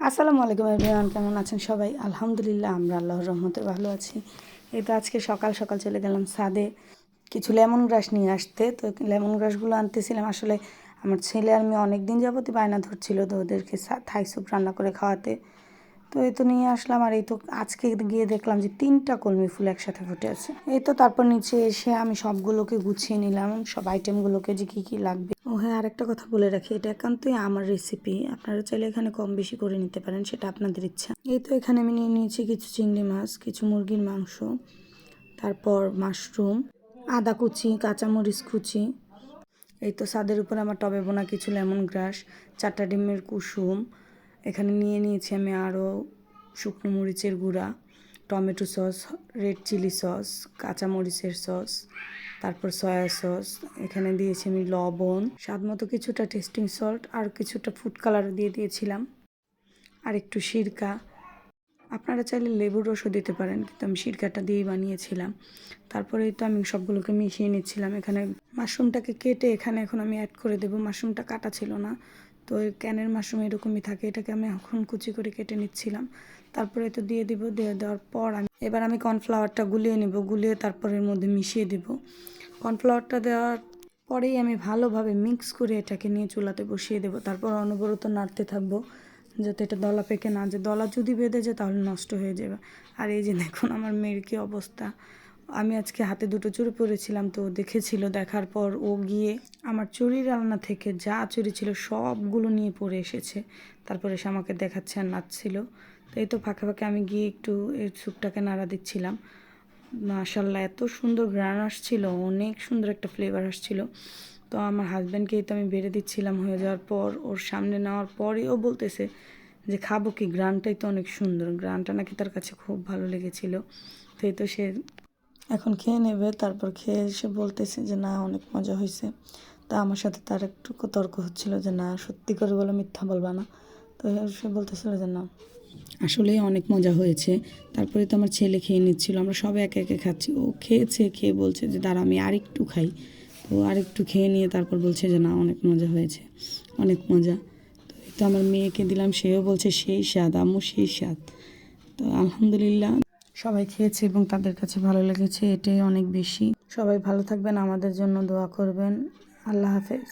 আসসালামু আলাইকুম এভরিওয়ান, কেমন আছেন সবাই? আলহামদুলিল্লাহ, আমরা আল্লাহর রহমতে ভালো আছি। এই তো আজকে সকাল সকাল চলে গেলাম ছাদে কিছু লেমন গ্রাস নিয়ে আসতে। তো লেমন গ্রাসগুলো আনতেছিলাম, আসলে আমার ছেলে আর মেয়ে অনেক দিন যাবতই বায়না ধরছিল তো ওদেরকে থাই স্যুপ রান্না করে খাওয়াতে। তো এই তো নিয়ে আসলাম, আর এই তো আজকে গিয়ে দেখলাম যে 3টা কলমি ফুল একসাথে ফুটে আছে। এই তো তারপর নিচে এসে আমি সবগুলোকে গুছিয়ে নিলাম, সব আইটেমগুলোকে যে কী কী লাগবে। ও হ্যাঁ, আরেকটা কথা বলে রাখি, এটা একান্তই আমার রেসিপি, আপনারা চাইলে এখানে কম বেশি করে নিতে পারেন, সেটা আপনাদের ইচ্ছা। এই তো এখানে আমি নিয়ে নিয়েছি কিছু চিংড়ি মাছ, কিছু মুরগির মাংস, তারপর মাশরুম, আদা কুচি, কাঁচামরিচ কুচি। এই তো ছাদের উপর আমার টবে বোনা কিছু লেমন গ্রাস, 4টা ডিমের কুসুম। এখানে নিয়ে নিয়েছি আমি আরও শুকনো মরিচের গুঁড়া, tomato sauce, red chilli sauce, কাঁচামরিচের সস, তারপর সয়া সস। এখানে দিয়েছি আমি লবণ, স্বাদ মতো কিছুটা টেস্টিং সল্ট, আর কিছুটা ফুড কালারও দিয়ে দিয়েছিলাম, আর একটু সিরকা। আপনারা চাইলে লেবুর রসও দিতে পারেন, কিন্তু আমি সিরকাটা দিয়েই বানিয়েছিলাম। তারপরেই তো আমি সবগুলোকে মিশিয়ে নিচ্ছিলাম। এখানে মাশরুমটাকে কেটে এখানে এখন আমি অ্যাড করে দেবো। মাশরুমটা কাটা ছিল না, তো ওই ক্যানের মাশরুম এরকমই থাকে, এটাকে আমি এখন কুচি করে কেটে নিচ্ছিলাম। তারপরে তো দিয়ে দিব, দিয়ে দেওয়ার পর এবার আমি কর্নফ্লাওয়ারটা গুলিয়ে নেব, গুলিয়ে তারপর এর মধ্যে মিশিয়ে দেব। কর্নফ্লাওয়ারটা দেওয়ার পরেই আমি ভালোভাবে মিক্স করে এটাকে নিয়ে চুলাতে বসিয়ে দেবো। তারপর অনবরত নাড়তে থাকবো যাতে এটা দলা পেকে না যায়। দলা যদি বেঁধে যায় তাহলে নষ্ট হয়ে যাবে। আর এই যে দেখুন আমার মেয়ের কী অবস্থা। আমি আজকে হাতে 2টো চুড়ি পরেছিলাম, তো দেখেছিল, দেখার পর ও গিয়ে আমার চুড়ির আলনা থেকে যা চুড়ি ছিল সবগুলো নিয়ে পরে এসেছে। তারপরে এসে আমাকে দেখাচ্ছে আর নাচছিল। তো এই তো ফাঁকে ফাঁকে আমি গিয়ে একটু এই স্যুপটাকে নাড়া দিচ্ছিলাম। মাশাল্লাহ, এত সুন্দর ঘ্রাণ আসছিল, অনেক সুন্দর একটা ফ্লেভার আসছিল। তো আমার হাজব্যান্ডকেই তো আমি বেড়ে দিচ্ছিলাম হয়ে যাওয়ার পর, ওর সামনে নেওয়ার পরই ও বলতেছে যে খাবো কি, গ্রানটাই তো অনেক সুন্দর, গ্রানটা নাকি তার কাছে খুব ভালো লেগেছিল। তো এই তো সে এখন খেয়ে নেবে। তারপর খেয়ে এসে বলতেছে যে না, অনেক মজা হয়েছে। তা আমার সাথে তার একটু তর্ক হচ্ছিল যে না, সত্যি করে বলো, মিথ্যা বলবা না। তো সে বলতেছিল যে না, আসলেই অনেক মজা হয়েছে। তারপরে তো আমার ছেলে খেয়ে নিচ্ছিল, আমরা সবাই একে একে খাচ্ছি। ও খেয়েছে, খেয়ে বলছে যে দাঁড়া আমি আরেকটু খাই। তো আরেকটু খেয়ে নিয়ে তারপর বলছে যে না, অনেক মজা হয়েছে, অনেক মজা। তো এই তো আমার মেয়েকে দিলাম, সেও বলছে সেই স্বাদ আম্মু, সেই স্বাদ। তো আলহামদুলিল্লাহ সবাই খেয়েছে এবং তাদের কাছে ভালো লেগেছে, এটাই অনেক বেশি। সবাই ভালো থাকবেন, আমাদের জন্য দোয়া করবেন। আল্লাহ হাফেজ।